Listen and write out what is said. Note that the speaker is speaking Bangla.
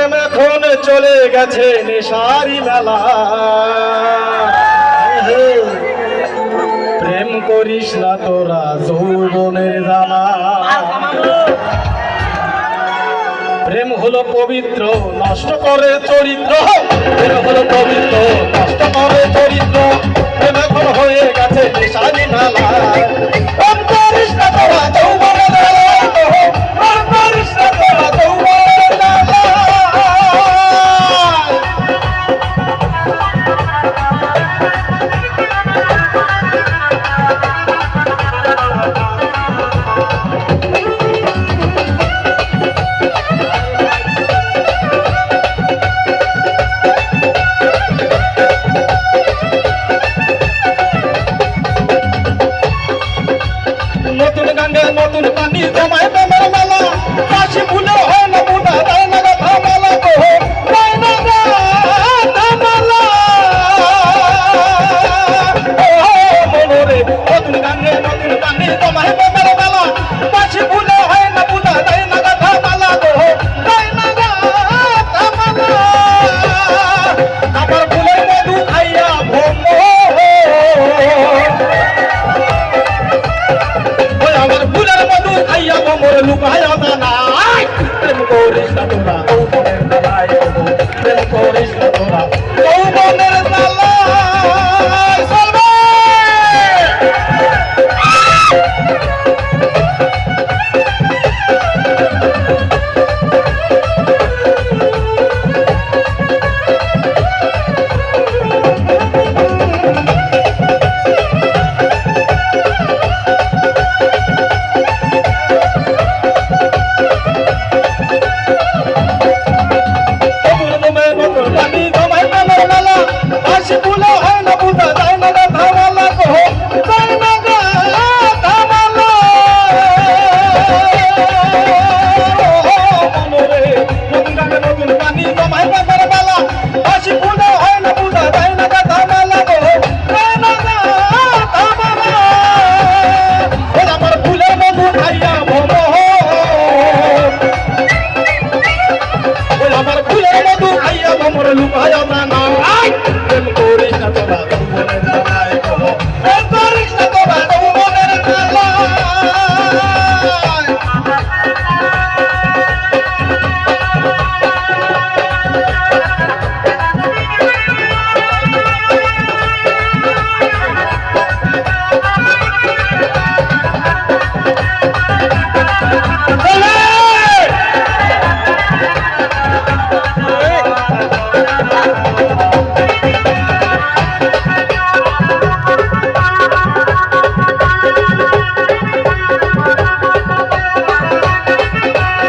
প্রেম এখন চলে গেছে নেশারি মেলা। প্রেম করিস না তোরা যৌবনের জ্বালা। প্রেম হলো পবিত্র নষ্ট করে চরিত্র। প্রেম হলো পবিত্র নষ্ট করে চরিত্র। প্রেম এখন হয়ে গেছে নেশারি মেলা। প্রেম করিস না তোরা যৌবনের জ্বালা। প্রেম করিস না তোরা যৌবনের জ্বালা। নতুন গাঙ্গে নতুন পানি জমায় প্রেমের মেলা। কাশি ভুলে হয় না বুটা দেয় না গাথা মেলা গো। দেয় না গাথা মেলা। মনোরে নতুন গাঙ্গে নতুন পানি জমায় প্রেমের মেলা। কাশি ভুলে হয় না বুটা দেয় না গাথা মেলা গো। দেয় না গাথা মেলা। আমার ফুলের মধু খাইয়া আমার ফুলের মধু খাইয়া ভ্রমর লুকায়া না। প্রেম করিস না তোরা